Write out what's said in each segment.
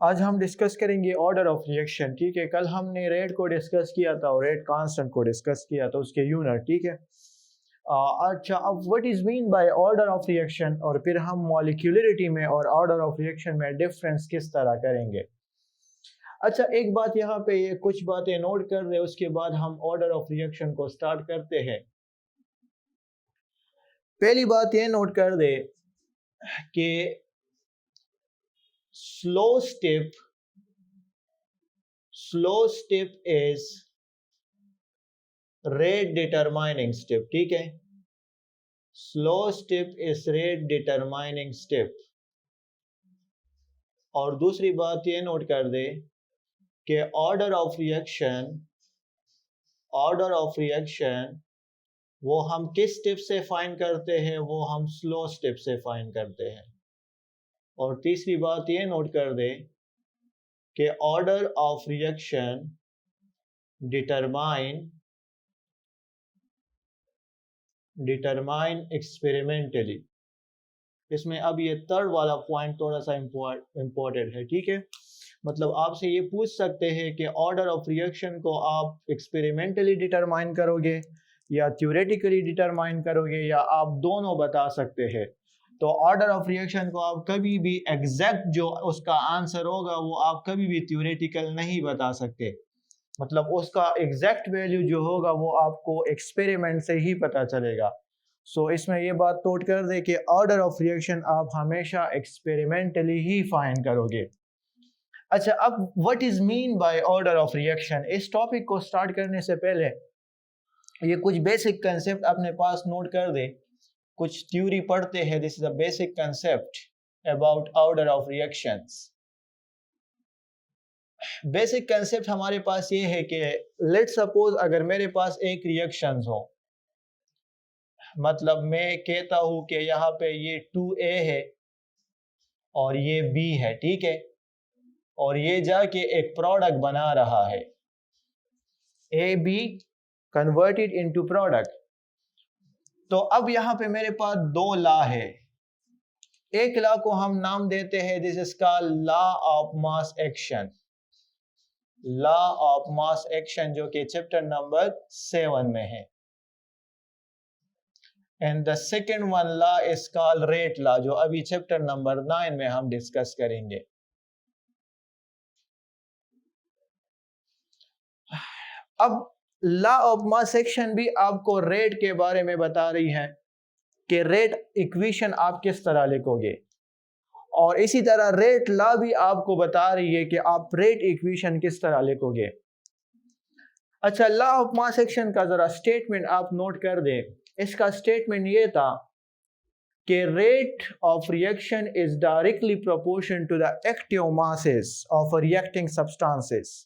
आज हम डिस्कस करेंगे ऑर्डर ऑफ रिएक्शन। ठीक है, कल हमने रेट को डिस्कस किया था और रेट कांस्टेंट को डिस्कस किया था, उसके यूनिट। ठीक है। अच्छा, अब what is mean by order of reaction, और फिर हम मॉलिक्यूलरिटी में और ऑर्डर ऑफ रिएक्शन में डिफरेंस किस तरह करेंगे। अच्छा, एक बात यहाँ पे ये कुछ बातें नोट कर रहे, उसके बाद हम ऑर्डर ऑफ रिएक्शन को स्टार्ट करते हैं। पहली बात ये नोट कर दे कि slow step is rate determining step। ठीक है, slow step is rate determining step। और दूसरी बात ये नोट कर दे कि ऑर्डर ऑफ रिएक्शन वो हम किस स्टेप से फाइंड करते हैं, वो हम स्लो स्टेप से फाइंड करते हैं। और तीसरी बात ये नोट कर दे कि order of reaction determine experimentally. इसमें अब ये थर्ड वाला पॉइंट थोड़ा सा इम्पोर्टेंट है। ठीक है, मतलब आपसे ये पूछ सकते हैं कि ऑर्डर ऑफ रिएक्शन को आप एक्सपेरिमेंटली डिटरमाइन करोगे या थ्योरेटिकली डिटरमाइन करोगे, या आप दोनों बता सकते हैं। तो ऑर्डर ऑफ रिएक्शन को आप कभी भी एग्जैक्ट जो उसका आंसर होगा वो आप कभी भी थ्योरेटिकल नहीं बता सकते, मतलब उसका एग्जैक्ट वैल्यू जो होगा वो आपको एक्सपेरिमेंट से ही पता चलेगा। सो इसमें ये बात नोट कर दे कि ऑर्डर ऑफ रिएक्शन आप हमेशा एक्सपेरिमेंटली ही फाइंड करोगे। अच्छा, अब what is mean by order of reaction. इस टॉपिक को स्टार्ट करने से पहले ये कुछ बेसिक कंसेप्ट अपने पास नोट कर दे। कुछ थ्योरी पढ़ते हैं, this is a basic concept about order of reactions. Basic concept हमारे पास ये है कि लेट्स सपोज अगर मेरे पास एक रिएक्शन हो, मतलब मैं कहता हूं कि यहाँ पे ये 2A है और ये B है। ठीक है, और ये जाके एक प्रोडक्ट बना रहा है, AB कन्वर्टेड इनटू प्रोडक्ट। तो अब यहाँ पे मेरे पास दो लॉ है। एक लॉ को हम नाम देते हैं, this is called law of mass action. Law of mass action जो कि चैप्टर नंबर 7 में है। And the second one law is called rate law, जो अभी चैप्टर नंबर 9 में हम डिस्कस करेंगे। अब लॉ ऑफ मास एक्शन भी आपको रेट के बारे में बता रही है कि रेट इक्वेशन आप किस तरह लिखोगे, और इसी तरह रेट लॉ भी आपको बता रही है कि आप रेट इक्वेशन किस तरह लिखोगे। अच्छा, लॉ ऑफ मास एक्शन का जरा स्टेटमेंट आप नोट कर दे। इसका स्टेटमेंट ये था कि rate of reaction is directly proportion to the active masses of reacting substances.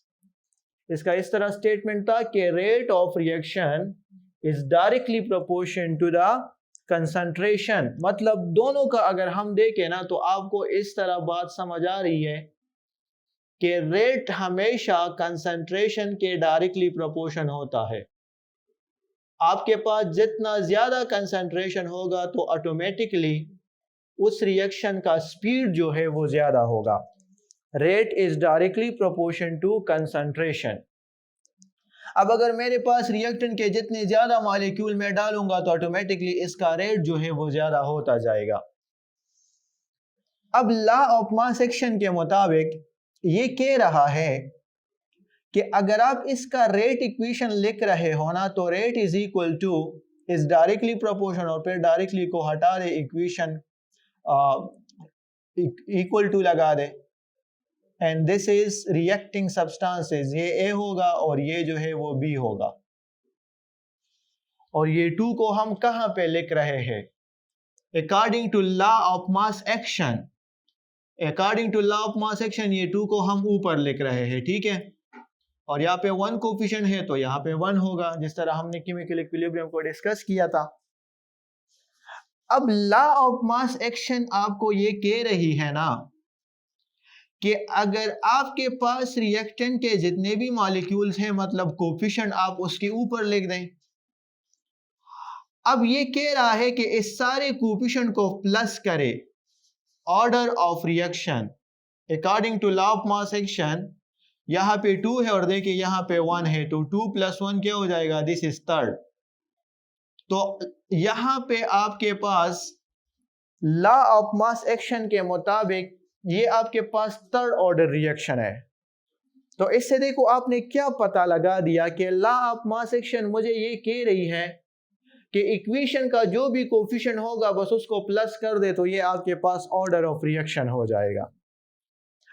इसका इस तरह स्टेटमेंट था कि rate of reaction is directly proportion to the concentration. मतलब दोनों का अगर हम देखें ना तो आपको इस तरह बात समझ आ रही है कि रेट हमेशा कंसंट्रेशन के डायरेक्टली प्रोपोर्शन होता है। आपके पास जितना ज्यादा कंसंट्रेशन होगा तो ऑटोमेटिकली उस रिएक्शन का स्पीड जो है वो ज्यादा होगा। Rate is directly proportion to concentration. अब अगर मेरे पास रिएक्टेंट के जितने ज्यादा मॉलिक्यूल में डालूंगा तो ऑटोमेटिकली इसका रेट जो है वो ज्यादा होता जाएगा। अब लॉ ऑफ मास एक्शन के मुताबिक ये कह रहा है कि अगर आप इसका रेट इक्वेशन लिख रहे हो ना तो rate is equal two is directly proportion, और फिर डायरेक्टली को हटा दे, इक्वेशन इक्वल टू लगा दे, and this is reacting substances. ये ए होगा और ये जो है वो बी होगा, और ये 2 को हम कहां पे लिख रहे हैं, according to law of mass action. According to law of mass action ये 2 को हम ऊपर लिख रहे हैं। ठीक है, और यहाँ पे 1 कोफिशिएंट है तो यहाँ पे 1 होगा, जिस तरह हमने केमिकल इक्विलिब्रियम को डिस्कस किया था। अब लॉ ऑफ मास एक्शन आपको ये कह रही है ना कि अगर आपके पास रिएक्टेंट के जितने भी मॉलिक्यूल्स हैं, मतलब कोफिशिएंट आप उसके ऊपर लिख दें। अब ये कह रहा है कि इस सारे कोफिशिएंट को प्लस करे order of reaction according to law of mass action यहाँ पे 2 है और देखिए यहाँ पे 1 है, तो 2 + 1 क्या हो जाएगा, दिस इज थर्ड। तो यहाँ पे आपके पास लॉ ऑफ मास एक्शन के मुताबिक ये आपके पास थर्ड ऑर्डर रिएक्शन है। तो इससे देखो आपने क्या पता लगा दिया कि लॉ ऑफ मास एक्शन मुझे ये कह रही है कि इक्वेशन का जो भी कोफिशिएंट होगा बस उसको प्लस कर दे तो ये आपके पास ऑर्डर ऑफ रिएक्शन हो जाएगा।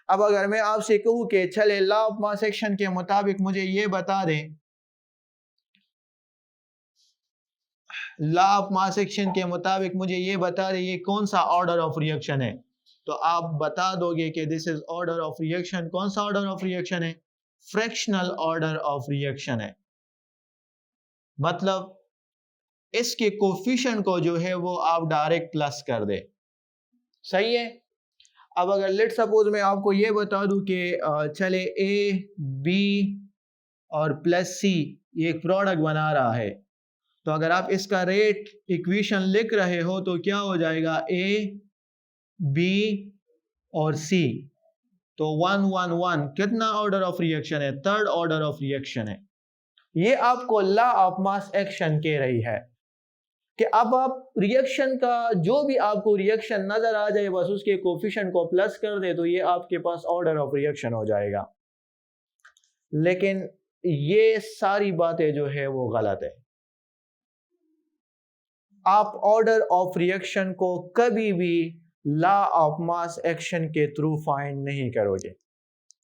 अब अगर मैं आपसे कहूं कि चले लॉ ऑफ मास एक्शन के मुताबिक मुझे ये बता दें, लॉ ऑफ मास एक्शन के मुताबिक मुझे ये बता दें ये कौन सा ऑर्डर ऑफ रिएक्शन है, तो आप बता दोगे कि this is order of reaction. कौन सा ऑर्डर ऑफ रिएक्शन है, फ्रैक्शनल ऑर्डर ऑफ रिएक्शन है। मतलब इसके कोफिशिएंट को जो है वो आप डायरेक्ट प्लस कर दे, सही है। अब अगर लेट सपोज मैं आपको ये बता दूं कि चले ए बी और प्लस सी ये एक प्रोडक्ट बना रहा है, तो अगर आप इसका रेट इक्वेशन लिख रहे हो तो क्या हो जाएगा, ए बी और सी, तो 1 1 1 कितना ऑर्डर ऑफ रिएक्शन है, थर्ड ऑर्डर ऑफ रिएक्शन है। ये आपको लॉ ऑफ मास एक्शन कह रही है कि अब आप रिएक्शन का जो भी आपको रिएक्शन नजर आ जाए बस उसके कोफिशिएंट को प्लस कर दे तो ये आपके पास ऑर्डर ऑफ रिएक्शन हो जाएगा। लेकिन ये सारी बातें जो है वो गलत है। आप ऑर्डर ऑफ रिएक्शन को कभी भी लॉ ऑफ मास एक्शन के थ्रू फाइंड नहीं करोगे,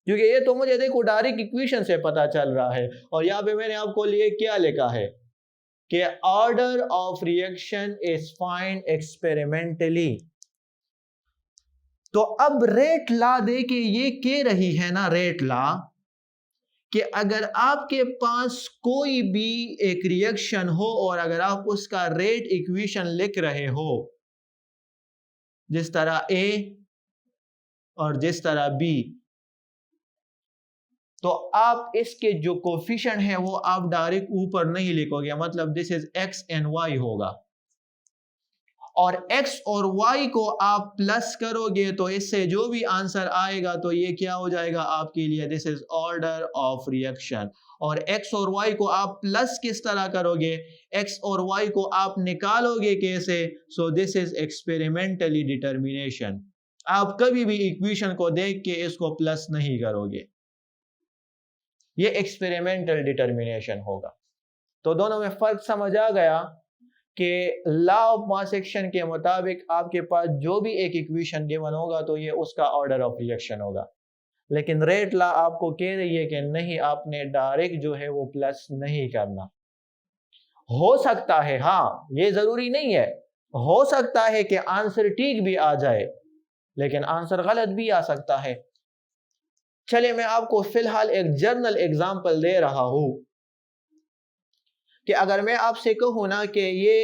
क्योंकि ये तो मुझे देखो डायरेक्ट इक्वेशन से पता चल रहा है और यहाँ पे मैंने आपको लिए क्या लिखा है कि order of reaction is find experimentally. तो अब रेट लॉ दे के ये कह रही है ना, रेट लॉ, कि अगर आपके पास कोई भी एक रिएक्शन हो और अगर आप उसका रेट इक्वेशन लिख रहे हो जिस तरह ए और जिस तरह बी, तो आप इसके जो कोफिशिएंट है वो आप डायरेक्ट ऊपर नहीं लिखोगे, मतलब this is X and Y होगा, और x और y को आप प्लस करोगे तो इससे जो भी आंसर आएगा तो ये क्या हो जाएगा आपके लिए, this is order of reaction. और x और y को आप प्लस किस तरह करोगे, x और y को आप निकालोगे कैसे, so this is experimentally determination. आप कभी भी इक्वेशन को देख के इसको प्लस नहीं करोगे, ये एक्सपेरिमेंटल डिटर्मिनेशन होगा। तो दोनों में फर्क समझ आ गया कि लॉ ऑफ मास एक्शन के मुताबिक आपके पास जो भी एक इक्वेशन गिवन होगा तो ये उसका ऑर्डर ऑफ रिएक्शन होगा। लेकिन रेट लॉ आपको कह रही है कि नहीं, आपने डायरेक्ट जो है वो प्लस नहीं करना। हो सकता है, हाँ ये जरूरी नहीं है, हो सकता है कि आंसर ठीक भी आ जाए लेकिन आंसर गलत भी आ सकता है। चलिए मैं आपको फिलहाल एक जर्नल एग्जांपल दे रहा हूं कि अगर मैं आपसे कहूं ना कि ये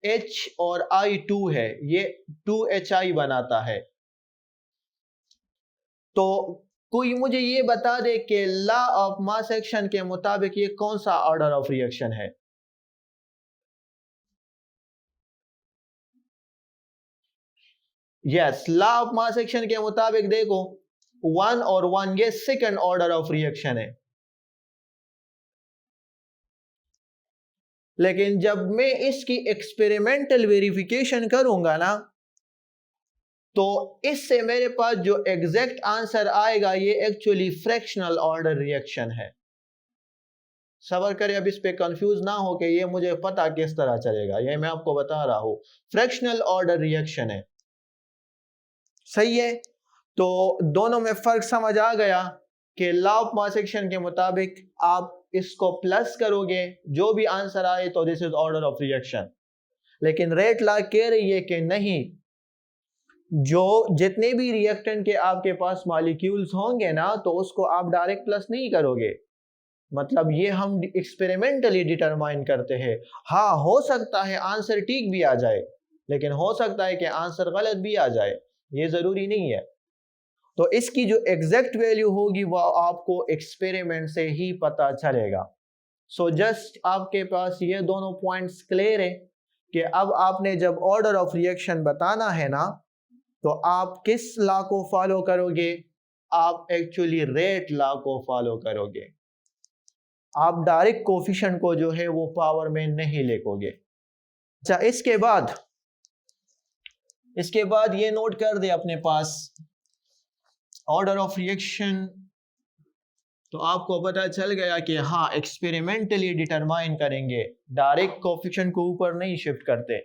H और I2 है, ये 2HI बनाता है, तो कोई मुझे ये बता दे कि लॉ ऑफ मास एक्शन के मुताबिक ये कौन सा ऑर्डर ऑफ रिएक्शन है। Yes, law of mass action के मुताबिक देखो 1 और 1 ये सेकंड ऑर्डर ऑफ रिएक्शन है। लेकिन जब मैं इसकी एक्सपेरिमेंटल वेरिफिकेशन करूंगा ना तो इससे मेरे पास जो एग्जैक्ट आंसर आएगा ये एक्चुअली फ्रैक्शनल ऑर्डर रिएक्शन है। सबर करें, अब इस पे कंफ्यूज ना हो कि ये मुझे पता किस तरह चलेगा, ये मैं आपको बता रहा हूं, फ्रैक्शनल ऑर्डर रिएक्शन है, सही है। तो दोनों में फर्क समझ आ गया कि लॉ ऑफ मास एक्शन के मुताबिक आप इसको प्लस करोगे जो भी आंसर आए तो this is order of reaction. लेकिन रेट लॉ कह रही है कि नहीं, जो जितने भी रिएक्टेंट के आपके पास मॉलिक्यूल्स होंगे ना तो उसको आप डायरेक्ट प्लस नहीं करोगे, मतलब ये हम एक्सपेरिमेंटली डिटरमाइन करते हैं। हाँ हो सकता है आंसर ठीक भी आ जाए लेकिन हो सकता है कि आंसर गलत भी आ जाए, ये जरूरी नहीं है। तो इसकी जो एग्जैक्ट वैल्यू होगी वह आपको एक्सपेरिमेंट से ही पता चलेगा। सो जस्ट आपके पास ये दोनों पॉइंट्स क्लियर है कि अब आपने जब ऑर्डर ऑफ रिएक्शन बताना है ना तो आप किस लॉ को फॉलो करोगे, आप एक्चुअली रेट लॉ को फॉलो करोगे, आप डायरेक्ट कोफिशिएंट को जो है वो पावर में नहीं लेकोगे। अच्छा, इसके बाद ये नोट कर दे अपने पास ऑर्डर ऑफ रिएक्शन। तो आपको पता चल गया कि हाँ, एक्सपेरिमेंटली डिटरमाइन करेंगे, डायरेक्ट कोफिशिएंट को ऊपर नहीं शिफ्ट करते।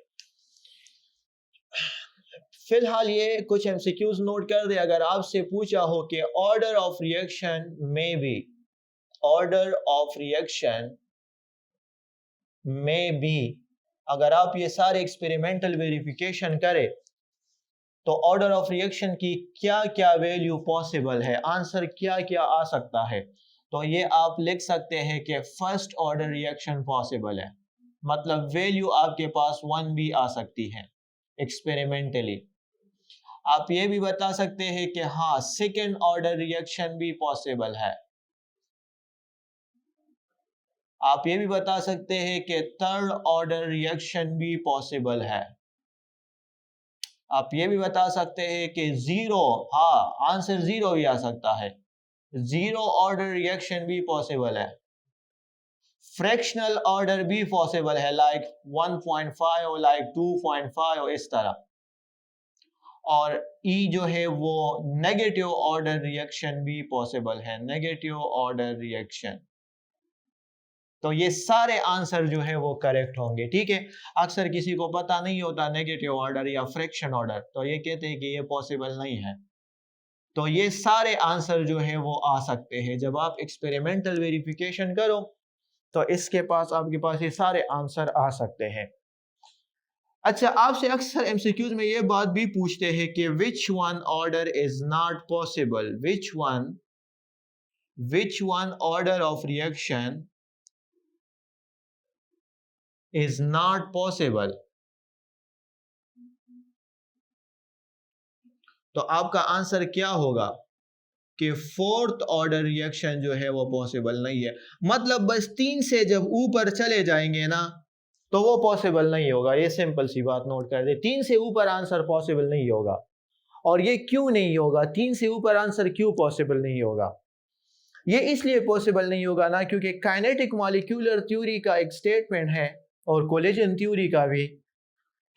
फिलहाल ये कुछ एमसीक्यूज नोट कर दे। अगर आपसे पूछा हो कि ऑर्डर ऑफ रिएक्शन में भी अगर आप ये सारे एक्सपेरिमेंटल वेरिफिकेशन करें तो ऑर्डर ऑफ रिएक्शन की क्या क्या वैल्यू पॉसिबल है, आंसर क्या क्या आ सकता है, तो ये आप लिख सकते हैं कि फर्स्ट ऑर्डर रिएक्शन पॉसिबल है, मतलब वैल्यू आपके पास 1 भी आ सकती है एक्सपेरिमेंटली। आप ये भी बता सकते हैं कि हाँ, सेकेंड ऑर्डर रिएक्शन भी पॉसिबल है। आप ये भी बता सकते हैं कि थर्ड ऑर्डर रिएक्शन भी पॉसिबल है। आप ये भी बता सकते हैं कि जीरो, हाँ, आंसर जीरो भी आ सकता है, जीरो ऑर्डर रिएक्शन भी पॉसिबल है। फ्रैक्शनल ऑर्डर भी पॉसिबल है, लाइक 1.5 लाइक 2.5 इस तरह। और ई जो है वो नेगेटिव ऑर्डर रिएक्शन भी पॉसिबल है, नेगेटिव ऑर्डर रिएक्शन। तो ये सारे आंसर जो है वो करेक्ट होंगे। ठीक है, अक्सर किसी को पता नहीं होता नेगेटिव ऑर्डर या फ्रैक्शन ऑर्डर, तो ये कहते हैं कि ये पॉसिबल नहीं है। तो ये सारे आंसर जो है वो आ सकते हैं जब आप एक्सपेरिमेंटल वेरिफिकेशन करो, तो इसके पास आपके पास ये सारे आंसर आ सकते हैं। अच्छा, आपसे अक्सर एमसीक्यूज में ये बात भी पूछते हैं कि which one order is not possible, which one order of reaction is not possible. तो आपका आंसर क्या होगा कि फोर्थ ऑर्डर रिएक्शन जो है वो पॉसिबल नहीं है, मतलब बस 3 से जब ऊपर चले जाएंगे ना तो वो पॉसिबल नहीं होगा। ये सिंपल सी बात नोट कर दे, 3 से ऊपर आंसर पॉसिबल नहीं होगा। और ये क्यों नहीं होगा, 3 से ऊपर आंसर क्यों पॉसिबल नहीं होगा? ये इसलिए पॉसिबल नहीं होगा ना क्योंकि काइनेटिक मॉलिक्यूलर थ्योरी का एक स्टेटमेंट है और कोलिजन थ्योरी का भी,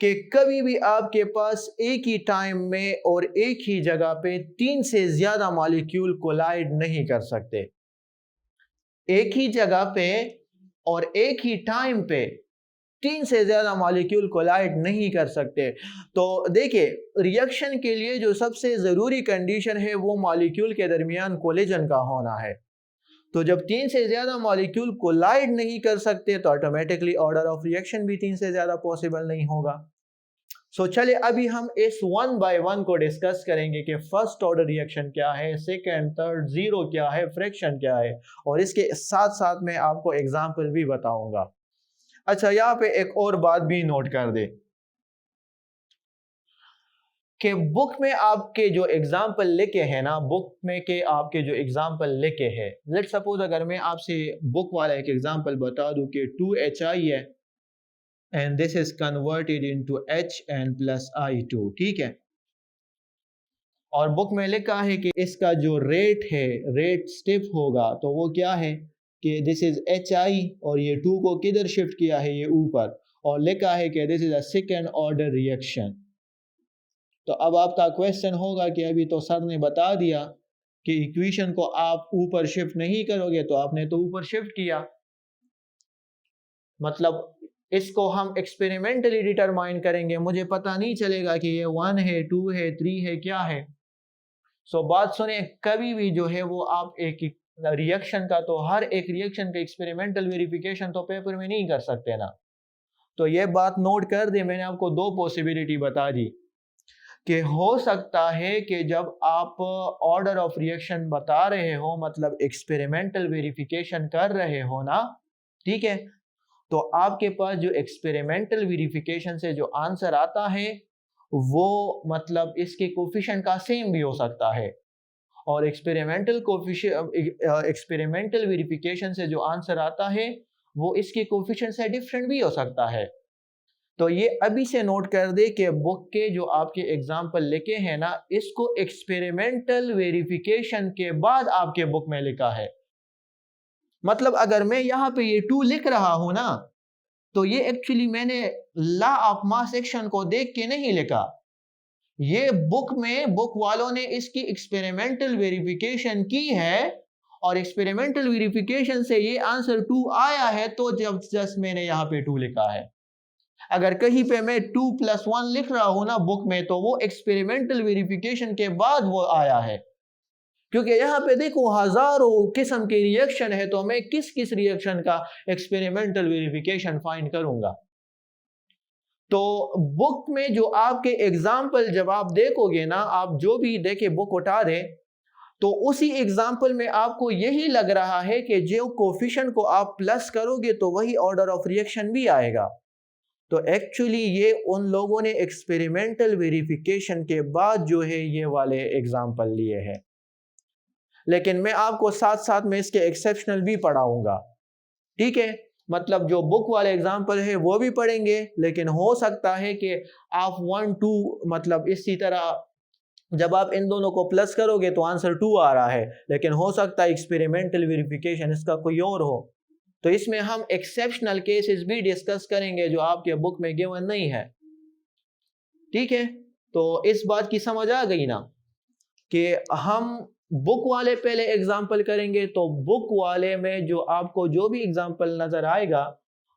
कि कभी भी आपके पास एक ही टाइम में और एक ही जगह पे 3 से ज्यादा मॉलिक्यूल कोलाइड नहीं कर सकते। एक ही जगह पे और एक ही टाइम पे 3 से ज्यादा मॉलिक्यूल कोलाइड नहीं कर सकते। तो देखिए, रिएक्शन के लिए जो सबसे जरूरी कंडीशन है वो मॉलिक्यूल के दरमियान कोलिजन का होना है। तो जब 3 से ज्यादा मॉलिक्यूल कोलाइड नहीं कर सकते तो ऑटोमेटिकली ऑर्डर ऑफ रिएक्शन भी 3 से ज्यादा पॉसिबल नहीं होगा। सो चलिए अभी हम इस 1 बाय 1 को डिस्कस करेंगे कि फर्स्ट ऑर्डर रिएक्शन क्या है, सेकंड, थर्ड, जीरो क्या है, फ्रैक्शन क्या है, और इसके साथ साथ मैं आपको एग्जांपल भी बताऊंगा। अच्छा, यहाँ पे एक और बात भी नोट कर दे कि बुक में आपके जो एग्जाम्पल लिखे हैं ना, बुक में के आपके जो एग्जाम्पल लिखे हैं, लेट सपोज अगर मैं आपसे बुक वाला एक एग्जाम्पल बता दूं कि 2HI है and this is converted into HN+I2, ठीक है, और बुक में लिखा है कि इसका जो रेट है, रेट स्टेप होगा, तो वो क्या है कि दिस इज HI और ये 2 को किधर शिफ्ट किया है, ये ऊपर, और लिखा है कि this is a second order reaction. तो अब आपका क्वेश्चन होगा कि अभी तो सर ने बता दिया कि इक्वेशन को आप ऊपर शिफ्ट नहीं करोगे, तो आपने तो ऊपर शिफ्ट किया, मतलब इसको हम एक्सपेरिमेंटली डिटरमाइन करेंगे, मुझे पता नहीं चलेगा कि ये 1 है, 2 है, 3 है, क्या है। सो बात सुने, कभी भी जो है वो आप एक रिएक्शन का, तो हर एक रिएक्शन का एक्सपेरिमेंटल वेरिफिकेशन तो पेपर में नहीं कर सकते ना। तो ये बात नोट कर दे, मैंने आपको 2 पॉसिबिलिटी बता दी कि हो सकता है कि जब आप ऑर्डर ऑफ रिएक्शन बता रहे हो, मतलब एक्सपेरिमेंटल वेरिफिकेशन कर रहे हो ना, ठीक है, तो आपके पास जो एक्सपेरिमेंटल वेरिफिकेशन से जो आंसर आता है वो मतलब इसके कोफिशिएंट का सेम भी हो सकता है, और एक्सपेरिमेंटल वेरिफिकेशन से जो आंसर आता है वो इसके कोफिशिएंट से डिफरेंट भी हो सकता है। तो ये अभी से नोट कर दे कि बुक के जो आपके एग्जाम्पल लिखे हैं ना, इसको एक्सपेरिमेंटल वेरिफिकेशन के बाद आपके बुक में लिखा है। मतलब अगर मैं यहाँ पे ये 2 लिख रहा हूं ना, तो ये एक्चुअली मैंने लॉ ऑफ मास सेक्शन को देख के नहीं लिखा। ये बुक में बुक वालों ने इसकी एक्सपेरिमेंटल वेरिफिकेशन की है और एक्सपेरिमेंटल वेरिफिकेशन से ये आंसर 2 आया है, तो जब जस्ट मैंने यहाँ पे 2 लिखा है। अगर कहीं पे मैं 2+1 लिख रहा हूं ना बुक में, तो वो एक्सपेरिमेंटल वेरिफिकेशन के बाद वो आया है, क्योंकि यहाँ पे देखो हजारों किस्म के रिएक्शन है, तो मैं किस किस रिएक्शन का एक्सपेरिमेंटल वेरिफिकेशन फाइंड करूंगा। तो बुक में जो आपके एग्जाम्पल जब आप देखोगे ना, आप जो भी देखे बुक उठा दे, तो उसी एग्जाम्पल में आपको यही लग रहा है कि जो कोफिशिएंट को आप प्लस करोगे तो वही ऑर्डर ऑफ रिएक्शन भी आएगा। तो एक्चुअली ये उन लोगों ने एक्सपेरिमेंटल वेरिफिकेशन के बाद जो है ये वाले एग्जाम्पल लिए हैं। लेकिन मैं आपको साथ साथ में इसके एक्सेप्शनल भी पढ़ाऊंगा, ठीक है। मतलब जो बुक वाले एग्जाम्पल है वो भी पढ़ेंगे, लेकिन हो सकता है कि आप 1 2 मतलब इसी तरह जब आप इन दोनों को प्लस करोगे तो आंसर 2 आ रहा है, लेकिन हो सकता है एक्सपेरिमेंटल वेरिफिकेशन इसका कोई और हो। तो इसमें हम एक्सेप्शनल केसेस भी डिस्कस करेंगे जो आपके बुक में गिवन नहीं है, ठीक है। तो इस बात की समझ आ गई ना कि हम बुक वाले पहले एग्जाम्पल करेंगे, तो बुक वाले में जो आपको जो भी एग्जाम्पल नजर आएगा,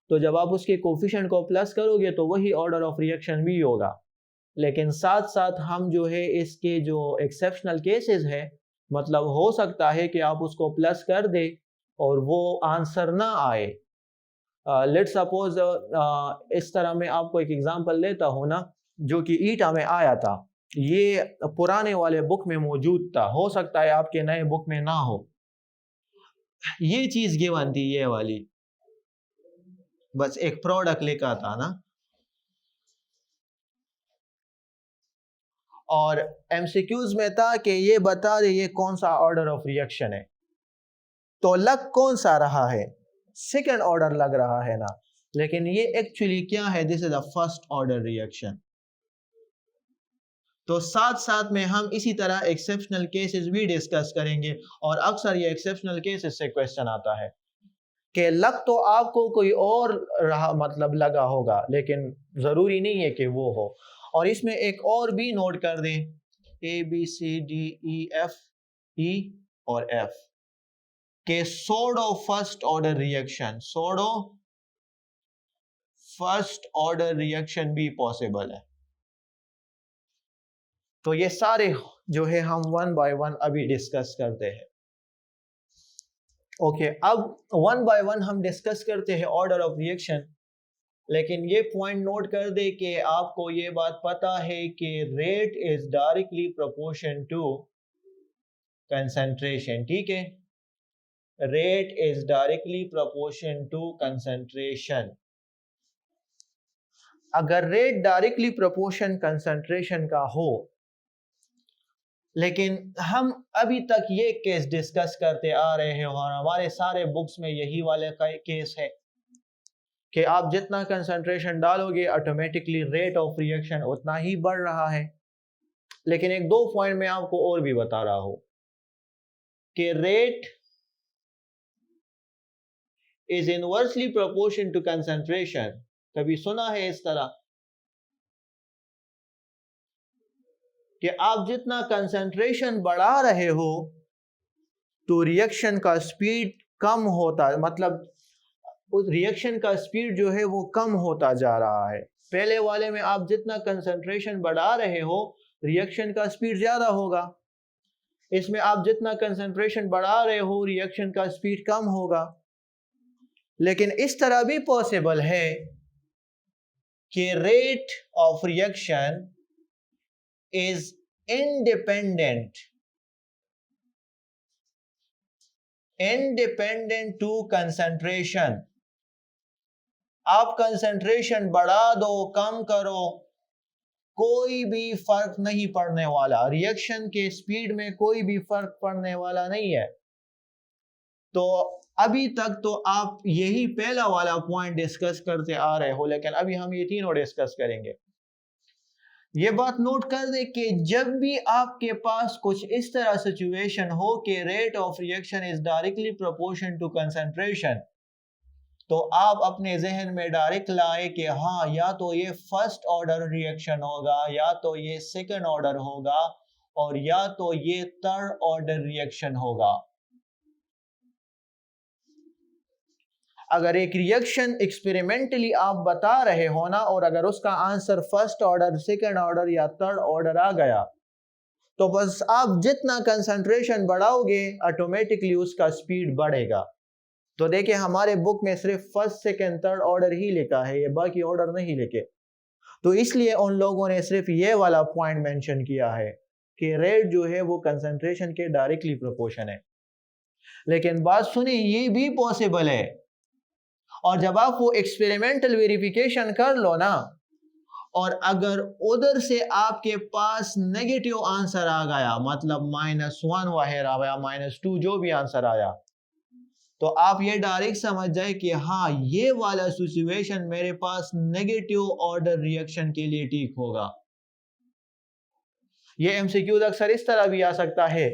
तो जब आप उसके कोफिशिएंट को प्लस करोगे तो वही ऑर्डर ऑफ रिएक्शन भी होगा। लेकिन साथ साथ हम जो है इसके जो एक्सेप्शनल केसेस है, मतलब हो सकता है कि आप उसको प्लस कर दे और वो आंसर ना आए। लेट्स सपोज इस तरह मैं आपको एक एग्जांपल लेता हूँ ना, जो कि ईटा में आया था। ये पुराने वाले बुक में मौजूद था, हो सकता है आपके नए बुक में ना हो। ये चीज गिवन थी, ये वाली, बस एक प्रोडक्ट लिखा था ना, और एमसीक्यूज में था कि ये बता दे ये कौन सा ऑर्डर ऑफ रिएक्शन है। तो लग कौन सा रहा है, सेकंड ऑर्डर लग रहा है ना, लेकिन ये एक्चुअली क्या है, this is the first order reaction. तो साथ साथ में हम इसी तरह एक्सेप्शनल केसेस भी डिस्कस करेंगे, और अक्सर ये एक्सेप्शनल केसेस से क्वेश्चन आता है कि लग तो आपको कोई और रहा मतलब लगा होगा, लेकिन जरूरी नहीं है कि वो हो। और इसमें एक और भी नोट कर दें, ABCDEFE और F के सोडो फर्स्ट ऑर्डर रिएक्शन, सोडो फर्स्ट ऑर्डर रिएक्शन भी पॉसिबल है। तो ये सारे जो है हम 1 बाय 1 अभी डिस्कस करते हैं। ओके, अब 1 बाय 1 हम डिस्कस करते हैं ऑर्डर ऑफ रिएक्शन। लेकिन ये पॉइंट नोट कर दे कि आपको ये बात पता है कि rate is directly proportion to concentration, ठीक है। Rate is directly proportion to concentration. अगर रेट डायरेक्टली प्रोपोर्शन कंसंट्रेशन का हो, लेकिन हम अभी तक ये केस डिस्कस करते आ रहे हैं और हमारे सारे बुक्स में यही वाले केस है कि आप जितना कंसंट्रेशन डालोगे ऑटोमेटिकली रेट ऑफ रिएक्शन उतना ही बढ़ रहा है। लेकिन एक दो पॉइंट मैं आपको और भी बता रहा हूं कि rate is inversely proportion to concentration. कभी सुना है इस तरह कि आप जितना कंसंट्रेशन बढ़ा रहे हो तो रिएक्शन का स्पीड कम होता, मतलब उस रिएक्शन का स्पीड जो है वो कम होता जा रहा है। पहले वाले में आप जितना कंसंट्रेशन बढ़ा रहे हो रिएक्शन का स्पीड ज्यादा होगा, इसमें आप जितना कंसंट्रेशन बढ़ा रहे हो रिएक्शन का स्पीड कम होगा। लेकिन इस तरह भी पॉसिबल है कि rate of reaction is independent to concentration। आप कंसंट्रेशन बढ़ा दो कम करो कोई भी फर्क नहीं पड़ने वाला, रिएक्शन के स्पीड में कोई भी फर्क पड़ने वाला नहीं है। तो अभी तक तो आप यही पहला वाला पॉइंट डिस्कस करते आ रहे हो, लेकिन अभी हम ये तीनों डिस्कस करेंगे। ये बात नोट कर दे कि जब भी आपके पास कुछ इस तरह सिचुएशन हो कि rate of reaction is directly proportion to concentration, तो आप अपने जहन में डायरेक्ट लाए कि हाँ, या तो ये फर्स्ट ऑर्डर रिएक्शन होगा, या तो ये सेकंड ऑर्डर होगा, और या तो ये थर्ड ऑर्डर रिएक्शन होगा। अगर एक रिएक्शन एक्सपेरिमेंटली आप बता रहे हो ना, और अगर उसका answer first order, second order या थर्ड ऑर्डर आ गया, तो बस आप जितना कंसंट्रेशन बढ़ाओगे ऑटोमेटिकली उसका स्पीड बढ़ेगा। तो देखिए हमारे बुक में सिर्फ फर्स्ट सेकंड थर्ड ऑर्डर ही लिखा है, ये बाकी ऑर्डर नहीं लिखे। तो इसलिए उन लोगों ने सिर्फ ये वाला पॉइंट मेंशन किया है कि रेट जो है वो कंसंट्रेशन के डायरेक्टली प्रोपोर्शन है। लेकिन बात सुनिए, ये भी पॉसिबल है, और जब आप वो एक्सपेरिमेंटल वेरिफिकेशन कर लो ना, और अगर उधर से आपके पास नेगेटिव आंसर आ गया, मतलब -1 वगैरह या -2 जो भी आंसर आया, तो आप ये डायरेक्ट समझ जाए कि हाँ, ये वाला सिचुएशन मेरे पास नेगेटिव ऑर्डर रिएक्शन के लिए ठीक होगा। ये एमसीक्यूज अक्सर इस तरह भी आ सकता है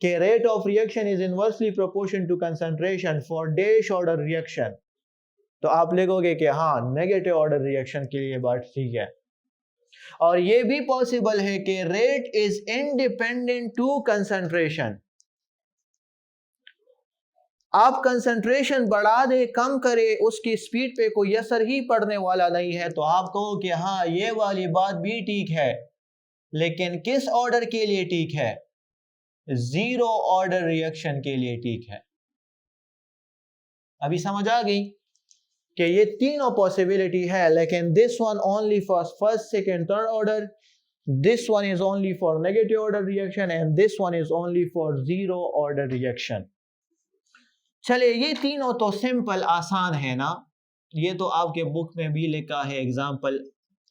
कि rate of reaction is inversely proportion to concentration for dash order reaction, तो आप लिखोगे कि हाँ, नेगेटिव ऑर्डर रिएक्शन के लिए बात ठीक है। और ये भी पॉसिबल है कि rate is independent to concentration. आप कंसंट्रेशन बढ़ा दे, कम करे, उसकी स्पीड पे कोई असर ही पड़ने वाला नहीं है, तो आप कहो कि हाँ, ये वाली बात भी ठीक है, लेकिन किस ऑर्डर के लिए ठीक है? जीरो ऑर्डर रिएक्शन के लिए ठीक है। अभी समझ आ गई कि ये तीनों पॉसिबिलिटी है, लेकिन this one only for first second third order, this one is only for negative order reaction, and this one is only for zero order reaction. चले, ये तीनों तो सिंपल आसान है ना, ये तो आपके बुक में भी लिखा है एग्जाम्पल।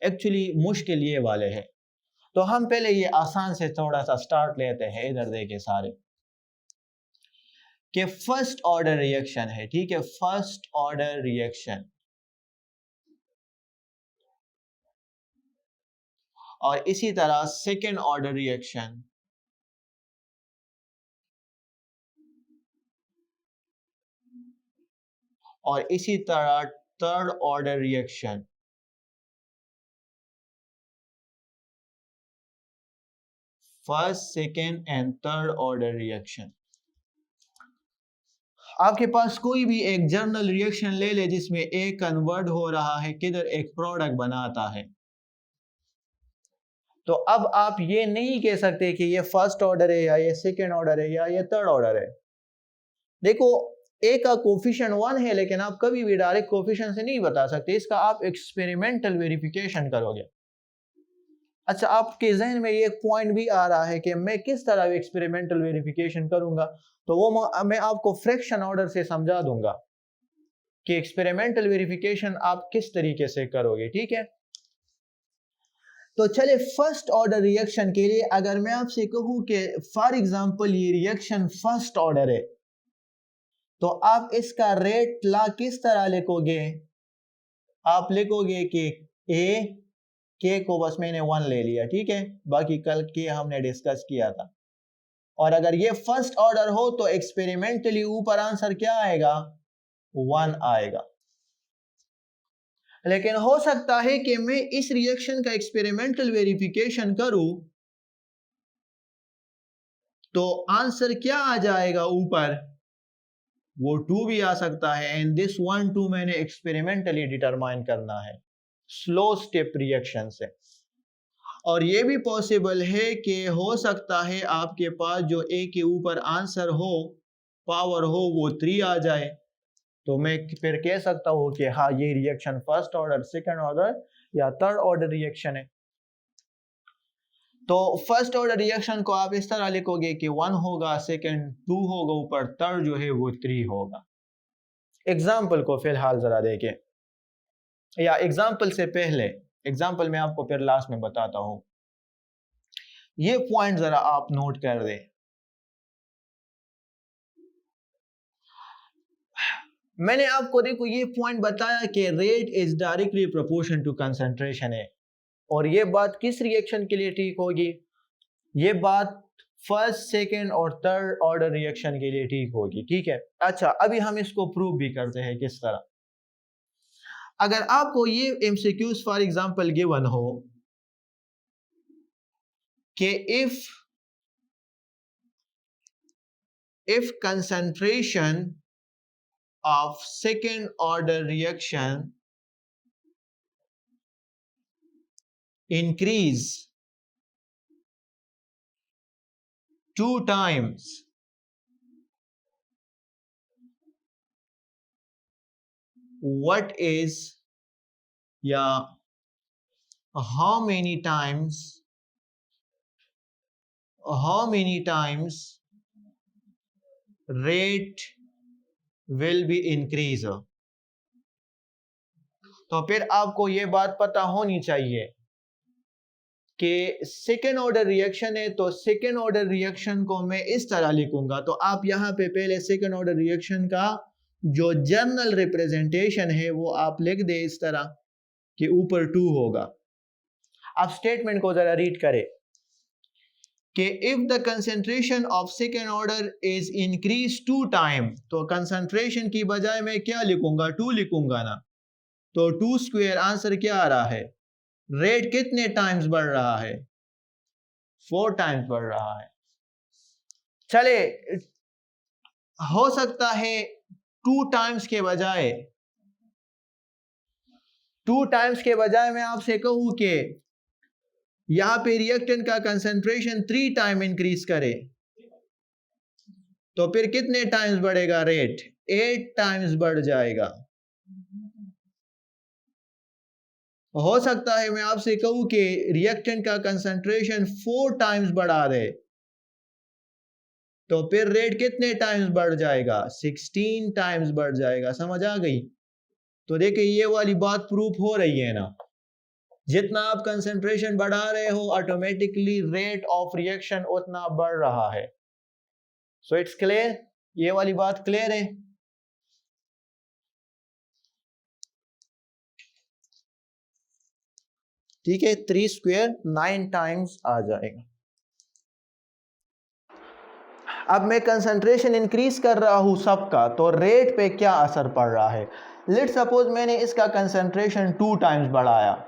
एक्चुअली मुश्किल ये वाले हैं, तो हम पहले ये आसान से थोड़ा सा स्टार्ट लेते हैं। इधर देखे सारे कि फर्स्ट ऑर्डर रिएक्शन है, ठीक है, फर्स्ट ऑर्डर रिएक्शन, और इसी तरह सेकेंड ऑर्डर रिएक्शन, और इसी तरह third order reaction. First, second and third order reaction. आपके पास कोई भी एक जर्नल रिएक्शन ले ले जिसमें एक कन्वर्ट हो रहा है, किधर एक प्रोडक्ट बनाता है, तो अब आप ये नहीं कह सकते कि ये फर्स्ट ऑर्डर है, या ये सेकेंड ऑर्डर है, या ये थर्ड ऑर्डर है। देखो, ए का कोफिशिएंट 1 है, लेकिन आप कभी भी डायरेक्ट कोफिशिएंट से नहीं बता सकते, इसका आप एक्सपेरिमेंटल वेरिफिकेशन करोगे। अच्छा, आपके जहन में ये पॉइंट भी आ रहा है कि मैं किस तरह एक्सपेरिमेंटल वेरिफिकेशन करूंगा, तो वो मैं आपको फ्रैक्शन ऑर्डर से समझा दूंगा कि एक्सपेरिमेंटल वेरिफिकेशन आप किस तरीके से करोगे, ठीक है। तो चले, फर्स्ट ऑर्डर रिएक्शन के लिए अगर मैं आपसे कहूं कि फॉर एग्जांपल ये रिएक्शन फर्स्ट ऑर्डर है, तो आप इसका रेट ला किस तरह लिखोगे? आप लिखोगे कि ए के को बस मैंने 1 ले लिया, ठीक है, बाकी कल के हमने डिस्कस किया था। और अगर ये फर्स्ट ऑर्डर हो तो एक्सपेरिमेंटली ऊपर आंसर क्या आएगा? 1 आएगा। लेकिन हो सकता है कि मैं इस रिएक्शन का एक्सपेरिमेंटल वेरिफिकेशन करूं तो आंसर क्या आ जाएगा ऊपर? वो 2 भी आ सकता है, एंड दिस 1 2 मैंने एक्सपेरिमेंटली डिटरमाइन करना है स्लो स्टेप रिएक्शन से। और ये भी पॉसिबल है कि हो सकता है आपके पास जो ए के ऊपर आंसर हो, पावर हो, वो 3 आ जाए, तो मैं फिर कह सकता हूँ कि हाँ, ये reaction first order, second order या थर्ड ऑर्डर रिएक्शन है। तो फर्स्ट ऑर्डर रिएक्शन को आप इस तरह लिखोगे कि 1 होगा, सेकंड 2 होगा, ऊपर थर्ड जो है वो 3 होगा। एग्जाम्पल को फिलहाल जरा देखें, या एग्जाम्पल से पहले, एग्जाम्पल मैं आपको फिर लास्ट में बताता हूं, ये पॉइंट जरा आप नोट कर दें। मैंने आपको देखो ये पॉइंट बताया कि rate is directly proportion to concentration है, और ये बात किस रिएक्शन के लिए ठीक होगी? ये बात फर्स्ट, सेकंड और थर्ड ऑर्डर रिएक्शन के लिए ठीक होगी, ठीक है। अच्छा, अभी हम इसको प्रूव भी करते हैं किस तरह। अगर आपको ये एमसीक्यूज फॉर एग्जांपल गिवन हो कि if concentration of second order reaction increase 2 times, what is how many times rate will be increase? तो फिर आपको ये बात पता होनी चाहिए कि सेकेंड ऑर्डर रिएक्शन है, तो सेकेंड ऑर्डर रिएक्शन को मैं इस तरह लिखूंगा। तो आप यहाँ पे पहले सेकेंड ऑर्डर रिएक्शन का जो जनरल रिप्रेजेंटेशन है वो आप लिख दे इस तरह कि ऊपर 2 होगा। आप स्टेटमेंट को जरा रीड करें कि if the concentration of second order is increase 2 time, तो कंसेंट्रेशन की बजाय मैं क्या लिखूंगा? 2 लिखूंगा ना। तो 2 स्क्वायर आंसर क्या आ रहा है? रेट कितने टाइम्स बढ़ रहा है? 4 टाइम्स बढ़ रहा है। चले, हो सकता है 2 टाइम्स के बजाय मैं आपसे कहूं कि यहां पे रिएक्टेंट का कंसंट्रेशन 3 टाइम इंक्रीज करे, तो फिर कितने टाइम्स बढ़ेगा रेट? 8 टाइम्स बढ़ जाएगा। हो सकता है मैं आपसे कहूं कि रिएक्टेंट का कंसंट्रेशन 4 टाइम्स बढ़ा दे, तो फिर रेट कितने टाइम्स बढ़ जाएगा? 16 टाइम्स बढ़ जाएगा। समझ आ गई? तो देखिए ये वाली बात प्रूफ हो रही है ना। जितना आप कंसंट्रेशन बढ़ा रहे हो ऑटोमेटिकली रेट ऑफ रिएक्शन उतना बढ़ रहा है। सो इट्स क्लियर, ये वाली बात क्लियर है। ठीक है, 3 स्क्वायर 9 टाइम्स आ जाएगा। अब मैं कंसंट्रेशन इंक्रीज कर रहा हूं सबका, तो रेट पे क्या असर पड़ रहा है? लेट सपोज मैंने इसका कंसंट्रेशन 2 टाइम्स बढ़ाया,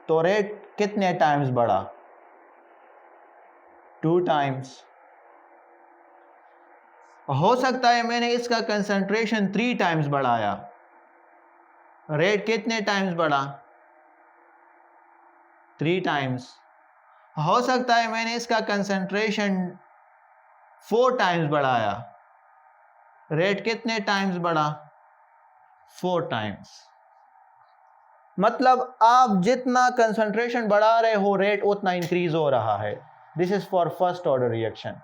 तो रेट कितने टाइम्स बढ़ा? 2 टाइम्स। हो सकता है मैंने इसका कंसंट्रेशन 3 टाइम्स बढ़ाया, रेट कितने टाइम्स बढ़ा? 3 टाइम्स। हो सकता है मैंने इसका कंसंट्रेशन 4 टाइम्स बढ़ाया, रेट कितने टाइम्स बढ़ा? 4 टाइम्स। मतलब आप जितना कंसंट्रेशन बढ़ा रहे हो रेट उतना इंक्रीज हो रहा है। This is for first order reaction.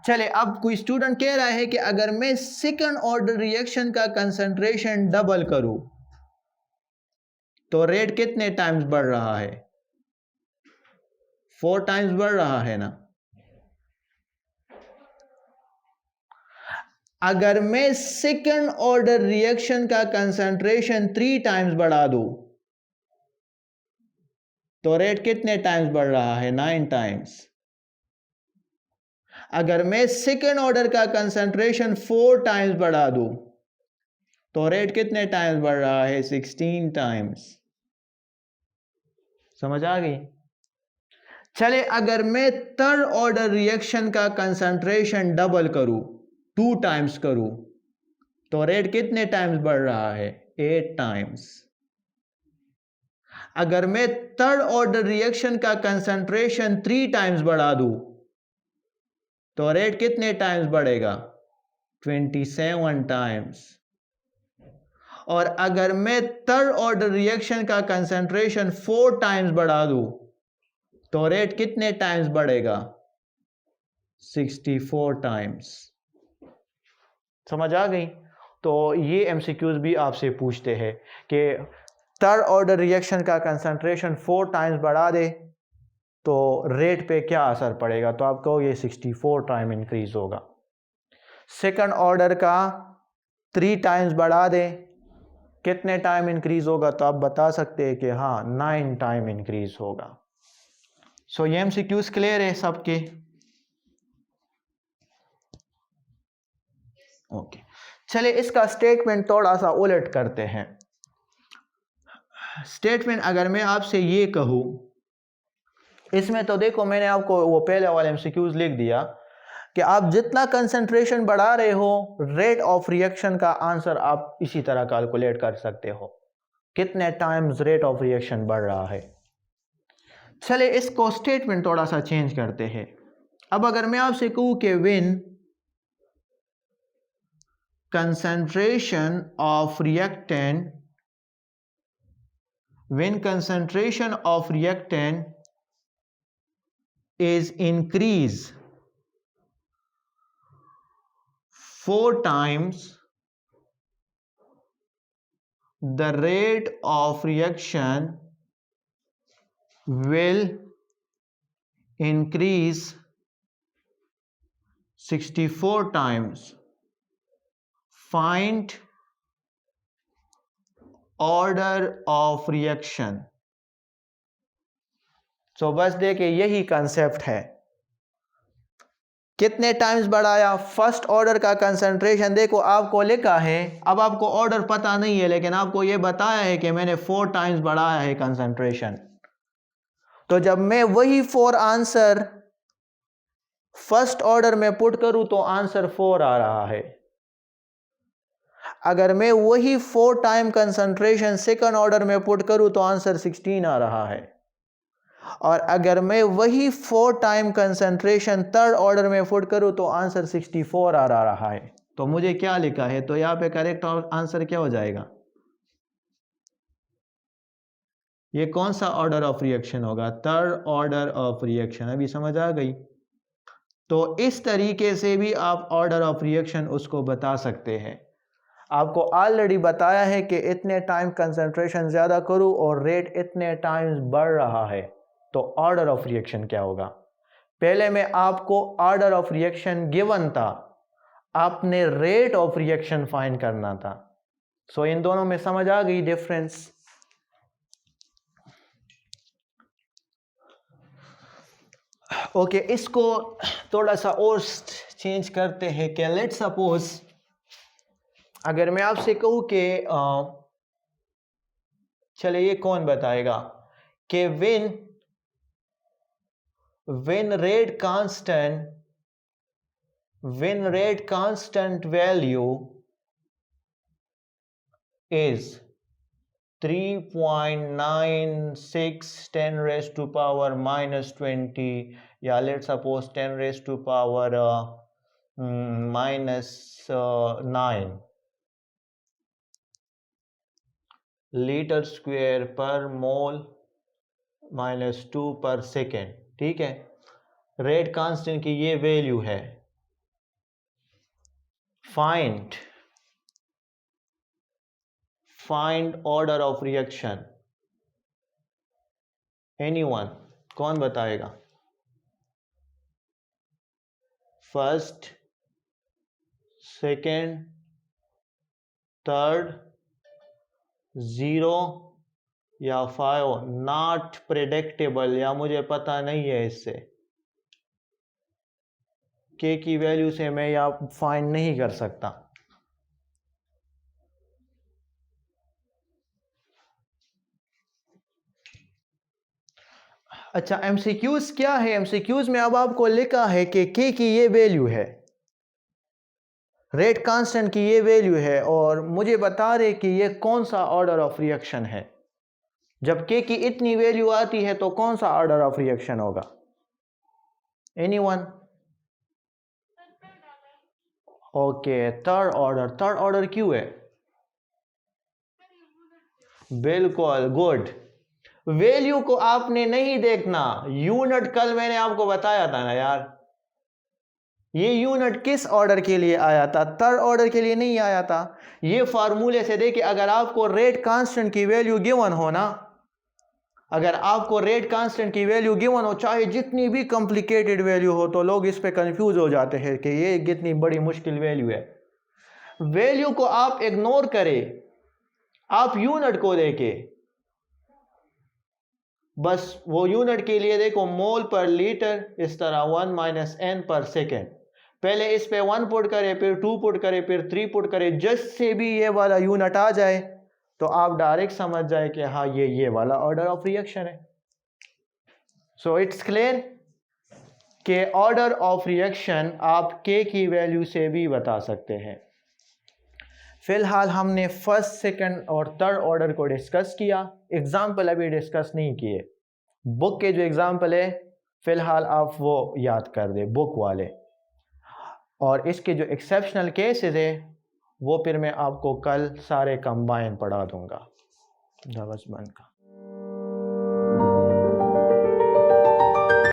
चले, अब कोई स्टूडेंट कह रहा है कि अगर मैं सेकंड ऑर्डर रिएक्शन का कंसंट्रेशन डबल करूं तो रेट कितने टाइम्स बढ़ रहा है? 4 टाइम्स बढ़ रहा है ना। अगर मैं सेकंड ऑर्डर रिएक्शन का कंसंट्रेशन 3 टाइम्स बढ़ा दूं तो रेट कितने टाइम्स बढ़ रहा है? 9 टाइम्स। अगर मैं सेकंड ऑर्डर का कंसंट्रेशन 4 टाइम्स बढ़ा दूं तो रेट कितने टाइम्स बढ़ रहा है? 16 टाइम्स। समझ आ गई? चले, अगर मैं थर्ड ऑर्डर रिएक्शन का कंसंट्रेशन डबल करूं, 2 टाइम्स करूं, तो रेट कितने टाइम्स बढ़ रहा है? 8 टाइम्स। अगर मैं थर्ड ऑर्डर रिएक्शन का कंसंट्रेशन 3 टाइम्स बढ़ा दूं तो रेट कितने टाइम्स बढ़ेगा? 27 टाइम्स। और अगर मैं थर्ड ऑर्डर रिएक्शन का कंसंट्रेशन 4 टाइम्स बढ़ा दूं तो रेट कितने टाइम्स बढ़ेगा? 64 टाइम्स। समझ आ गई? तो ये एमसीक्यूज भी आपसे पूछते हैं कि थर्ड ऑर्डर रिएक्शन का कंसंट्रेशन 4 टाइम्स बढ़ा दे तो रेट पे क्या असर पड़ेगा? तो आप कहो ये 64 टाइम इंक्रीज होगा। सेकंड ऑर्डर का 3 टाइम्स बढ़ा दें, कितने टाइम इंक्रीज होगा? तो आप बता सकते हैं कि हाँ 9 टाइम इंक्रीज होगा। सो ये एमसीक्यूज क्लियर है सबके? ओके, चलिए इसका स्टेटमेंट थोड़ा सा उलट करते हैं। स्टेटमेंट अगर मैं आपसे ये कहूँ, इसमें तो देखो मैंने आपको वो पहले वाले एमसीक्यूज लिख दिया कि आप जितना कंसंट्रेशन बढ़ा रहे हो, रेट ऑफ रिएक्शन का आंसर आप इसी तरह कैलकुलेट कर सकते हो, कितने टाइम्स रेट ऑफ रिएक्शन बढ़ रहा है। चले इसको स्टेटमेंट थोड़ा सा चेंज करते हैं। अब अगर मैं आपसे कहूं कि when concentration of reactant is increased 4 times, the rate of reaction will increase 64 times. Find order of reaction. तो बस देखिए यही कंसेप्ट है, कितने टाइम्स बढ़ाया, फर्स्ट ऑर्डर का कंसंट्रेशन देखो आपको लिखा है, अब आपको ऑर्डर पता नहीं है लेकिन आपको यह बताया है कि मैंने 4 टाइम्स बढ़ाया है कंसंट्रेशन। तो जब मैं वही 4 आंसर फर्स्ट ऑर्डर में पुट करूं तो आंसर 4 आ रहा है। अगर मैं वही 4 टाइम कंसंट्रेशन सेकंड ऑर्डर में पुट करूं तो आंसर 16 आ रहा है। और अगर मैं वही 4 टाइम कंसंट्रेशन थर्ड ऑर्डर में पुट करूं तो आंसर 64 आ रहा है। तो मुझे क्या लिखा है, तो यहां पे करेक्ट आंसर क्या हो जाएगा? ये कौन सा ऑर्डर ऑफ रिएक्शन होगा? Third order of reaction. अभी समझ आ गई? तो इस तरीके से भी आप ऑर्डर ऑफ रिएक्शन उसको बता सकते हैं। आपको ऑलरेडी बताया है कि इतने टाइम कंसंट्रेशन ज़्यादा करूं और रेट इतने टाइम्स बढ़ रहा है, तो ऑर्डर ऑफ रिएक्शन क्या होगा? पहले में आपको ऑर्डर ऑफ रिएक्शन गिवन था, आपने रेट ऑफ रिएक्शन फाइंड करना था। सो इन दोनों में समझ आ गई डिफरेंस? ओके, इसको थोड़ा सा और चेंज करते हैं कि लेट्स सपोज अगर मैं आपसे कहूं कि चले ये कौन बताएगा कि when rate constant value is 3.96 10 raised to power minus 20 या let's suppose 10 raised to power minus 9 litre square पर मोल माइनस 2 पर सेकेंड, ठीक है। रेट कांस्टेंट की ये वैल्यू है। Find order of reaction. Anyone, कौन बताएगा? फर्स्ट, सेकेंड, थर्ड, 0 या 5, नॉट प्रेडिक्टेबल या मुझे पता नहीं है, इससे के की वैल्यू से मैं यहाँ फाइंड नहीं कर सकता। अच्छा, एमसीक्यूज क्या है? एमसीक्यूज में अब आपको लिखा है कि के की ये वैल्यू है, रेट कांस्टेंट की ये वैल्यू है, और मुझे बता रहे कि ये कौन सा ऑर्डर ऑफ रिएक्शन है। जब के की इतनी वैल्यू आती है तो कौन सा ऑर्डर ऑफ रिएक्शन होगा? Anyone? Okay, third order. Third order क्यों है? बिल्कुल, गुड। वैल्यू को आपने नहीं देखना, यूनिट कल मैंने आपको बताया था ना यार, ये यूनिट किस ऑर्डर के लिए आया था? थर्ड ऑर्डर के लिए नहीं आया था। ये फार्मूले से देखिए, अगर आपको रेट कांस्टेंट की वैल्यू गिवन हो ना, अगर आपको रेट कांस्टेंट की वैल्यू गिवन हो, चाहे जितनी भी कॉम्प्लिकेटेड वैल्यू हो, तो लोग इस पे कंफ्यूज हो जाते हैं कि ये कितनी बड़ी मुश्किल वैल्यू है। वैल्यू को आप इग्नोर करें, आप यूनिट को देखे, बस वो यूनिट के लिए देखो मोल पर लीटर, इस तरह 1 - n पर सेकेंड। पहले इस पे 1 पुट करे, फिर 2 पुट करे, फिर 3 पुट करे, जिससे भी ये वाला यूनिट आ जाए तो आप डायरेक्ट समझ जाए कि हाँ ये वाला ऑर्डर ऑफ रिएक्शन है। सो इट्स क्लियर कि ऑर्डर ऑफ रिएक्शन आप k की वैल्यू से भी बता सकते हैं। फिलहाल हमने फर्स्ट, सेकंड और थर्ड ऑर्डर को डिस्कस किया, एग्जाम्पल अभी डिस्कस नहीं किए। बुक के जो एग्जाम्पल है फिलहाल आप वो याद कर दे, बुक वाले, और इसके जो एक्सेप्शनल केसेस है वो फिर मैं आपको कल सारे कंबाइन पढ़ा दूंगा। बंद का